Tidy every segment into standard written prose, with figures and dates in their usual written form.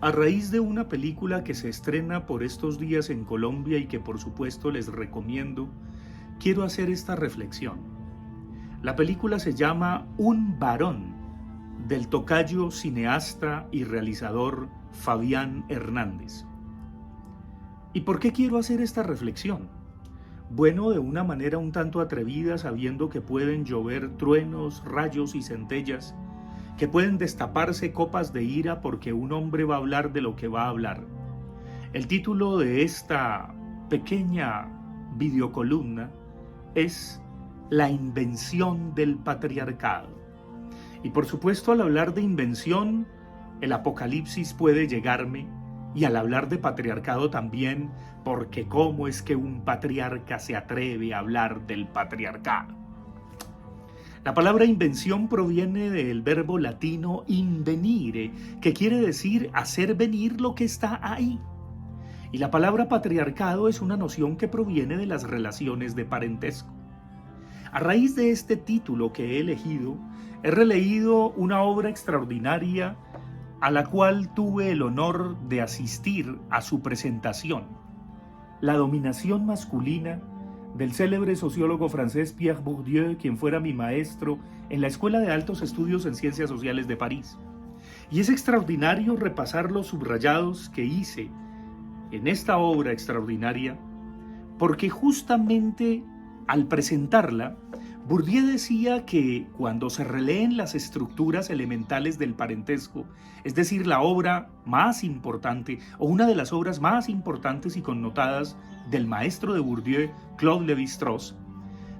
A raíz de una película que se estrena por estos días en Colombia y que por supuesto les recomiendo, quiero hacer esta reflexión. La película se llama Un varón, del tocayo cineasta y realizador Fabián Hernández. ¿Y por qué quiero hacer esta reflexión? Bueno, de una manera un tanto atrevida, sabiendo que pueden llover truenos, rayos y centellas, que pueden destaparse copas de ira porque un hombre va a hablar de lo que va a hablar. El título de esta pequeña videocolumna es La invención del patriarcado. Y por supuesto, al hablar de invención, el apocalipsis puede llegarme, y al hablar de patriarcado también, porque ¿cómo es que un patriarca se atreve a hablar del patriarcado? La palabra invención proviene del verbo latino invenire, que quiere decir hacer venir lo que está ahí. Y la palabra patriarcado es una noción que proviene de las relaciones de parentesco. A raíz de este título que he elegido, he releído una obra extraordinaria a la cual tuve el honor de asistir a su presentación, La dominación masculina, del célebre sociólogo francés Pierre Bourdieu, quien fuera mi maestro en la Escuela de Altos Estudios en Ciencias Sociales de París. Y es extraordinario repasar los subrayados que hice en esta obra extraordinaria, porque justamente al presentarla, Bourdieu decía que cuando se releen las estructuras elementales del parentesco, es decir, la obra más importante o una de las obras más importantes y connotadas del maestro de Bourdieu, Claude Lévi-Strauss,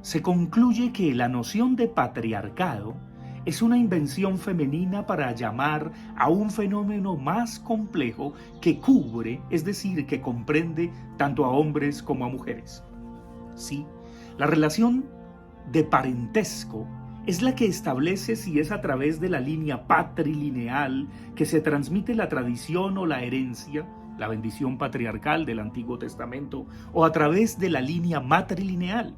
se concluye que la noción de patriarcado es una invención femenina para llamar a un fenómeno más complejo que cubre, es decir, que comprende tanto a hombres como a mujeres. Sí, la relación de parentesco es la que establece si es a través de la línea patrilineal que se transmite la tradición o la herencia, la bendición patriarcal del Antiguo Testamento, o a través de la línea matrilineal.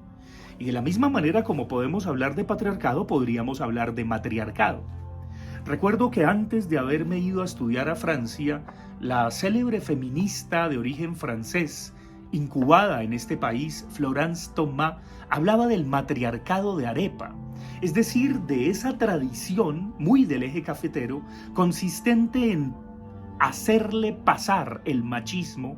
Y de la misma manera como podemos hablar de patriarcado, podríamos hablar de matriarcado. Recuerdo que antes de haberme ido a estudiar a Francia, la célebre feminista de origen francés, incubada en este país, Florence Thomas, hablaba del matriarcado de Arepa, es decir, de esa tradición muy del eje cafetero, consistente en hacerle pasar el machismo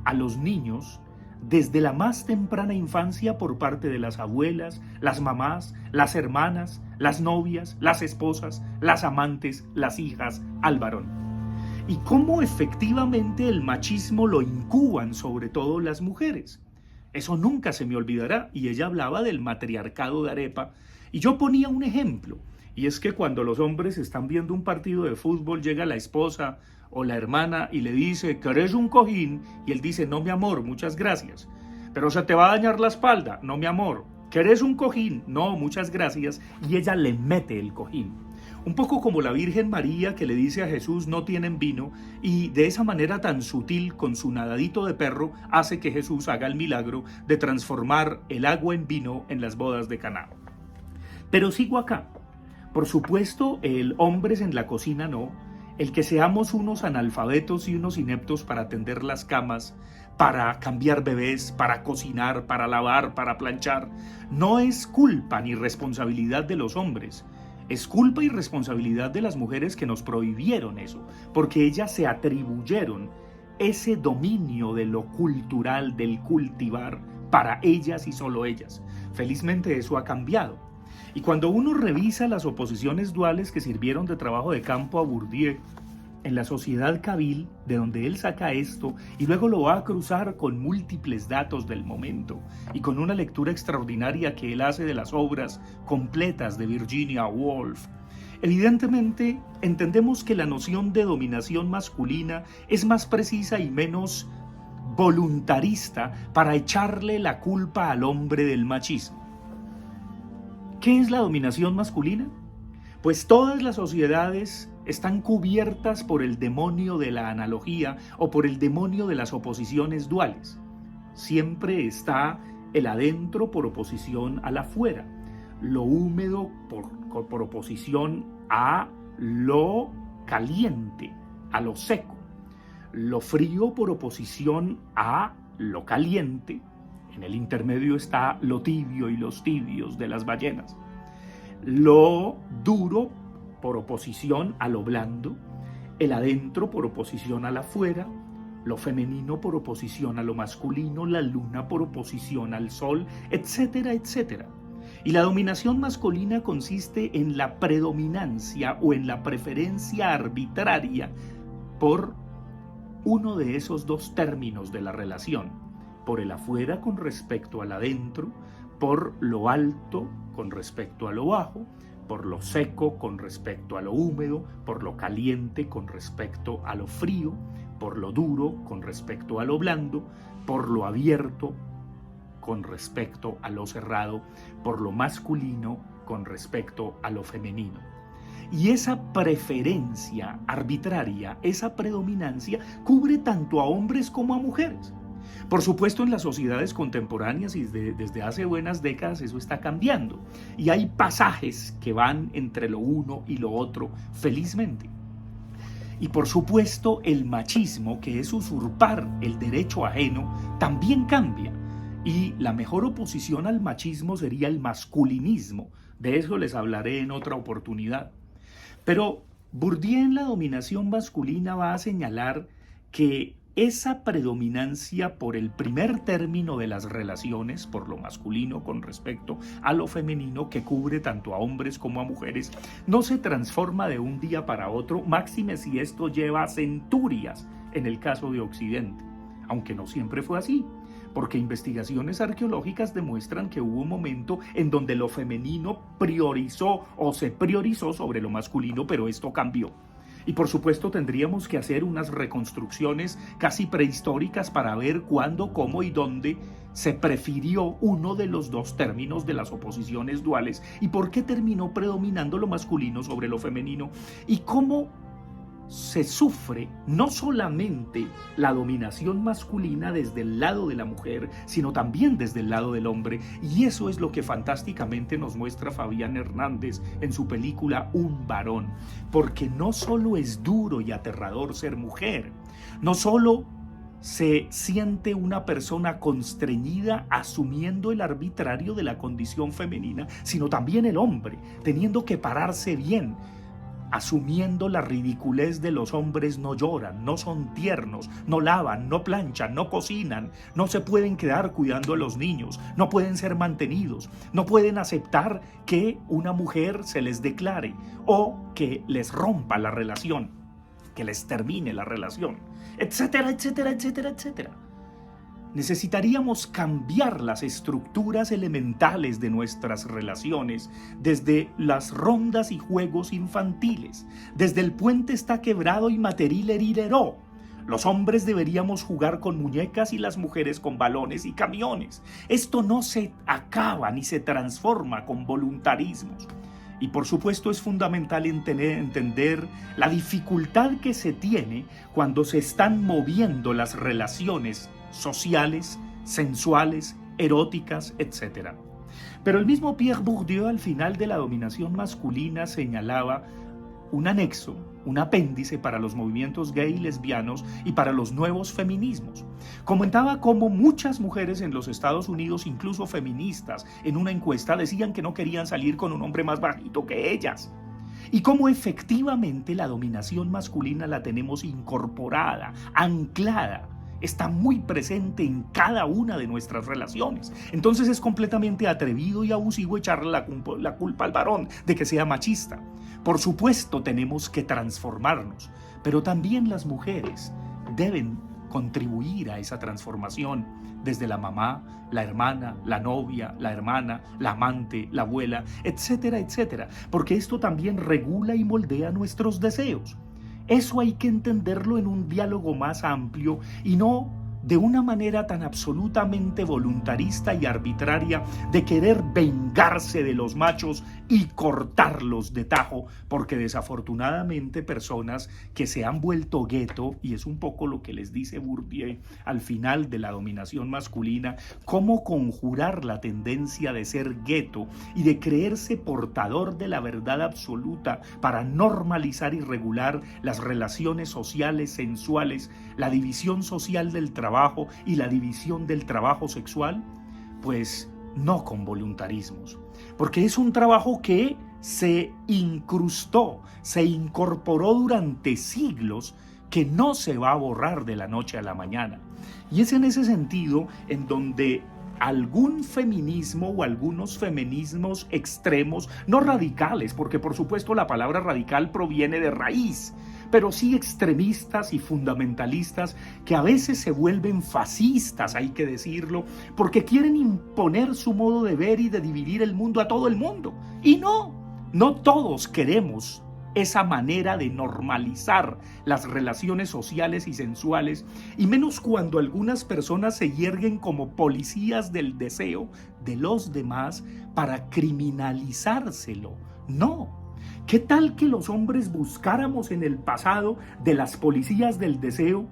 a los niños desde la más temprana infancia por parte de las abuelas, las mamás, las hermanas, las novias, las esposas, las amantes, las hijas, al varón. Y cómo efectivamente el machismo lo incuban sobre todo las mujeres. Eso nunca se me olvidará, y ella hablaba del matriarcado de Arepa, y yo ponía un ejemplo, y es que cuando los hombres están viendo un partido de fútbol, llega la esposa o la hermana y le dice, ¿querés un cojín? Y él dice, no mi amor, muchas gracias. Pero se te va a dañar la espalda, no mi amor. ¿Querés un cojín? No, muchas gracias. Y ella le mete el cojín. Un poco como la Virgen María que le dice a Jesús no tienen vino, y de esa manera tan sutil, con su nadadito de perro, hace que Jesús haga el milagro de transformar el agua en vino en las bodas de Caná. Pero sigo acá. Por supuesto, el hombres en la cocina no. El que seamos unos analfabetos y unos ineptos para atender las camas, para cambiar bebés, para cocinar, para lavar, para planchar, no es culpa ni responsabilidad de los hombres. Es culpa y responsabilidad de las mujeres que nos prohibieron eso, porque ellas se atribuyeron ese dominio de lo cultural, del cultivar, para ellas y solo ellas. Felizmente eso ha cambiado. Y cuando uno revisa las oposiciones duales que sirvieron de trabajo de campo a Bourdieu en la sociedad Kabil, de donde él saca esto, y luego lo va a cruzar con múltiples datos del momento, y con una lectura extraordinaria que él hace de las obras completas de Virginia Woolf, evidentemente entendemos que la noción de dominación masculina es más precisa y menos voluntarista para echarle la culpa al hombre del machismo. ¿Qué es la dominación masculina? Pues todas las sociedades están cubiertas por el demonio de la analogía o por el demonio de las oposiciones duales. Siempre está el adentro por oposición al afuera, lo húmedo por oposición a lo caliente, a lo seco. lo frío por oposición a lo caliente. En el intermedio está lo tibio y los tibios de las ballenas. Lo duro por oposición a lo blando, el adentro por oposición al afuera, lo femenino por oposición a lo masculino, la luna por oposición al sol, etcétera, etcétera. Y la dominación masculina consiste en la predominancia o en la preferencia arbitraria por uno de esos dos términos de la relación, por el afuera con respecto al adentro, por lo alto con respecto a lo bajo, por lo seco con respecto a lo húmedo, por lo caliente con respecto a lo frío, por lo duro con respecto a lo blando, por lo abierto con respecto a lo cerrado, por lo masculino con respecto a lo femenino. Y esa preferencia arbitraria, esa predominancia, cubre tanto a hombres como a mujeres. Por supuesto, en las sociedades contemporáneas y desde hace buenas décadas eso está cambiando. Y hay pasajes que van entre lo uno y lo otro, felizmente. Y por supuesto, el machismo, que es usurpar el derecho ajeno, también cambia. Y la mejor oposición al machismo sería el masculinismo. De eso les hablaré en otra oportunidad. Pero Bourdieu en la dominación masculina va a señalar que esa predominancia por el primer término de las relaciones, por lo masculino con respecto a lo femenino, que cubre tanto a hombres como a mujeres, no se transforma de un día para otro, máxime si esto lleva centurias en el caso de Occidente, aunque no siempre fue así, porque investigaciones arqueológicas demuestran que hubo un momento en donde lo femenino priorizó o se priorizó sobre lo masculino, pero esto cambió. Y por supuesto tendríamos que hacer unas reconstrucciones casi prehistóricas para ver cuándo, cómo y dónde se prefirió uno de los dos términos de las oposiciones duales y por qué terminó predominando lo masculino sobre lo femenino y cómo se sufre no solamente la dominación masculina desde el lado de la mujer, sino también desde el lado del hombre. Y eso es lo que fantásticamente nos muestra Fabián Hernández en su película Un varón. Porque no solo es duro y aterrador ser mujer, no solo se siente una persona constreñida asumiendo el arbitrario de la condición femenina, sino también el hombre, teniendo que pararse bien, asumiendo la ridiculez de los hombres. No lloran, no son tiernos, no lavan, no planchan, no cocinan, no se pueden quedar cuidando a los niños, no pueden ser mantenidos, no pueden aceptar que una mujer se les declare o que les rompa la relación, que les termine la relación, etcétera, etcétera, etcétera, etcétera. Necesitaríamos cambiar las estructuras elementales de nuestras relaciones, desde las rondas y juegos infantiles, desde el puente está quebrado y materil herireró. Los hombres deberíamos jugar con muñecas y las mujeres con balones y camiones. Esto no se acaba ni se transforma con voluntarismos. Y por supuesto es fundamental entender la dificultad que se tiene cuando se están moviendo las relaciones sociales, sensuales, eróticas, etc. Pero el mismo Pierre Bourdieu al final de la dominación masculina señalaba un anexo, un apéndice para los movimientos gay y lesbianos y para los nuevos feminismos. Comentaba cómo muchas mujeres en los Estados Unidos, incluso feministas, en una encuesta decían que no querían salir con un hombre más bajito que ellas. Y cómo efectivamente la dominación masculina la tenemos incorporada, anclada, está muy presente en cada una de nuestras relaciones. Entonces es completamente atrevido y abusivo echarle la culpa al varón de que sea machista. Por supuesto tenemos que transformarnos, pero también las mujeres deben contribuir a esa transformación desde la mamá, la hermana, la novia, la hermana, la amante, la abuela, etcétera, etcétera, porque esto también regula y moldea nuestros deseos. Eso hay que entenderlo en un diálogo más amplio y no de una manera tan absolutamente voluntarista y arbitraria de querer vengarse de los machos y cortarlos de tajo, porque desafortunadamente personas que se han vuelto gueto, y es un poco lo que les dice Bourdieu al final de La dominación masculina, cómo conjurar la tendencia de ser gueto y de creerse portador de la verdad absoluta para normalizar y regular las relaciones sociales, sensuales, la división social del trabajo y la división del trabajo sexual. Pues no con voluntarismos, porque es un trabajo que se incrustó, se incorporó durante siglos, que no se va a borrar de la noche a la mañana. Y es en ese sentido en donde algún feminismo o algunos feminismos extremos, no radicales, porque por supuesto la palabra radical proviene de raíz, pero sí extremistas y fundamentalistas que a veces se vuelven fascistas, hay que decirlo, porque quieren imponer su modo de ver y de dividir el mundo a todo el mundo. Y no todos queremos esa manera de normalizar las relaciones sociales y sensuales, y menos cuando algunas personas se yerguen como policías del deseo de los demás para criminalizárselo. No. ¿Qué tal que los hombres buscáramos en el pasado de las policías del deseo?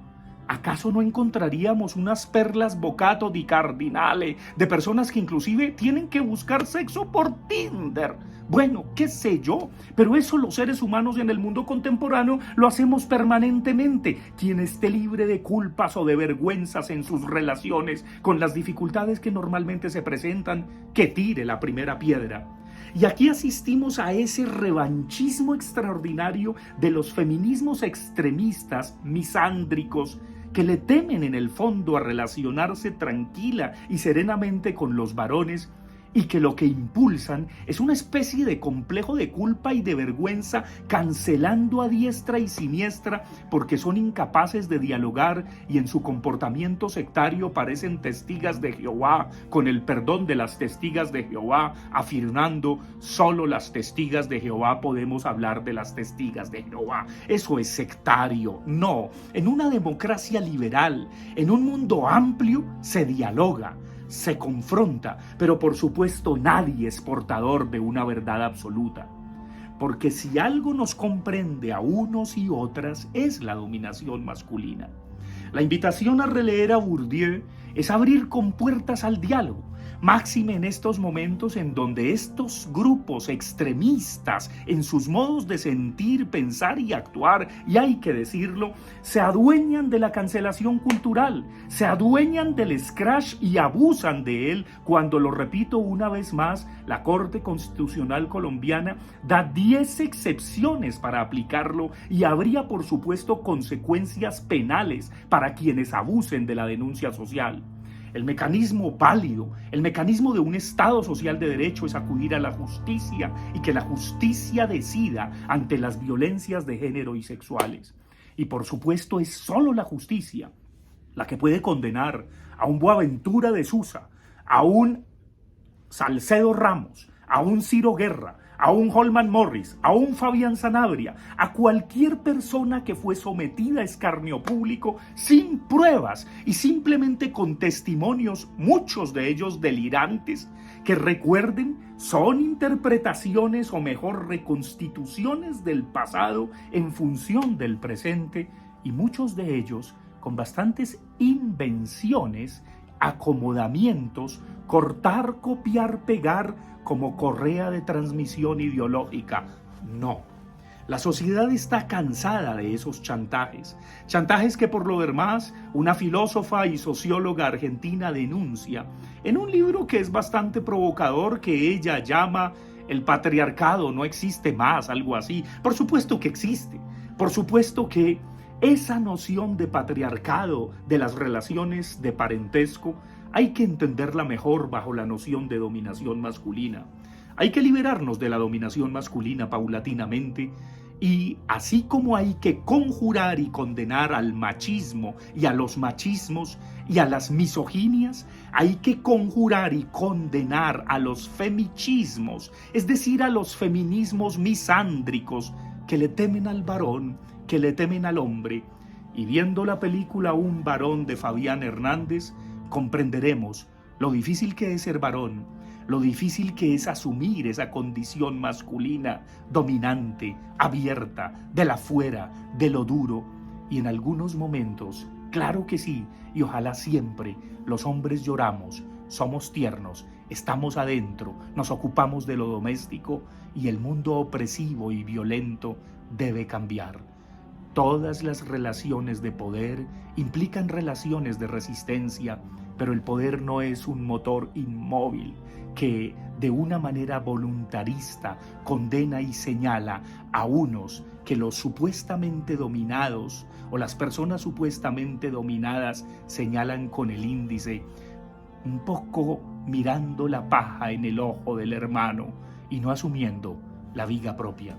¿Acaso no encontraríamos unas perlas bocato di cardinale de personas que inclusive tienen que buscar sexo por Tinder? Bueno, qué sé yo, pero eso los seres humanos en el mundo contemporáneo lo hacemos permanentemente. Quien esté libre de culpas o de vergüenzas en sus relaciones con las dificultades que normalmente se presentan, que tire la primera piedra. Y aquí asistimos a ese revanchismo extraordinario de los feminismos extremistas, misándricos, que le temen en el fondo a relacionarse tranquila y serenamente con los varones, y que lo que impulsan es una especie de complejo de culpa y de vergüenza, cancelando a diestra y siniestra porque son incapaces de dialogar y en su comportamiento sectario parecen testigas de Jehová, con el perdón de las testigas de Jehová, afirmando solo las testigas de Jehová podemos hablar de las testigas de Jehová. Eso es sectario. No, en una democracia liberal, en un mundo amplio, se dialoga, se confronta, pero por supuesto nadie es portador de una verdad absoluta. Porque si algo nos comprende a unos y otras es la dominación masculina. La invitación a releer a Bourdieu es abrir compuertas al diálogo, máxime en estos momentos en donde estos grupos extremistas en sus modos de sentir, pensar y actuar, y hay que decirlo, se adueñan de la cancelación cultural, se adueñan del scratch y abusan de él cuando, lo repito una vez más, la Corte Constitucional colombiana da 10 excepciones para aplicarlo y habría por supuesto consecuencias penales para quienes abusen de la denuncia social. El mecanismo válido, el mecanismo de un Estado social de derecho es acudir a la justicia y que la justicia decida ante las violencias de género y sexuales. Y por supuesto es solo la justicia la que puede condenar a un Boaventura de Sousa, a un Salcedo Ramos, a un Ciro Guerra, a un Holman Morris, a un Fabián Sanabria, a cualquier persona que fue sometida a escarnio público sin pruebas y simplemente con testimonios, muchos de ellos delirantes, que recuerden son interpretaciones o mejor reconstituciones del pasado en función del presente, y muchos de ellos con bastantes invenciones, acomodamientos, cortar, copiar, pegar como correa de transmisión ideológica. No. La sociedad está cansada de esos chantajes. Chantajes que por lo demás una filósofa y socióloga argentina denuncia en un libro que es bastante provocador, que ella llama El patriarcado no existe más, algo así. Por supuesto que existe. Por supuesto que esa noción de patriarcado de las relaciones de parentesco hay que entenderla mejor bajo la noción de dominación masculina. Hay que liberarnos de la dominación masculina paulatinamente, y así como hay que conjurar y condenar al machismo y a los machismos y a las misoginias, hay que conjurar y condenar a los femichismos, es decir, a los feminismos misándricos que le temen al varón, que le temen al hombre, Y viendo la película Un varón de Fabián Hernández, comprenderemos lo difícil que es ser varón, lo difícil que es asumir esa condición masculina, dominante, abierta, del afuera, de lo duro. Y en algunos momentos, claro que sí, y ojalá siempre, los hombres lloramos, somos tiernos, estamos adentro, nos ocupamos de lo doméstico y el mundo opresivo y violento debe cambiar. Todas las relaciones de poder implican relaciones de resistencia, pero el poder no es un motor inmóvil que de una manera voluntarista condena y señala a unos que los supuestamente dominados o las personas supuestamente dominadas señalan con el índice, un poco mirando la paja en el ojo del hermano y no asumiendo la viga propia.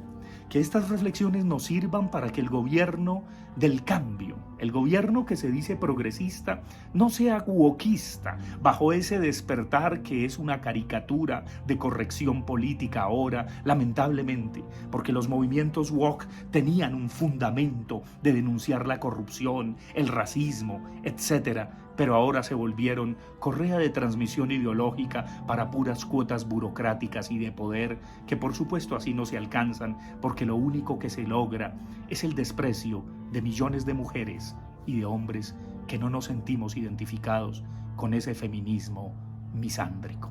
Que estas reflexiones nos sirvan para que el gobierno del cambio, el gobierno que se dice progresista, no sea wokista, bajo ese despertar que es una caricatura de corrección política ahora, lamentablemente, porque los movimientos woke tenían un fundamento de denunciar la corrupción, el racismo, etcétera, pero ahora se volvieron correa de transmisión ideológica para puras cuotas burocráticas y de poder, que por supuesto así no se alcanzan, porque lo único que se logra es el desprecio de millones de mujeres y de hombres que no nos sentimos identificados con ese feminismo misándrico.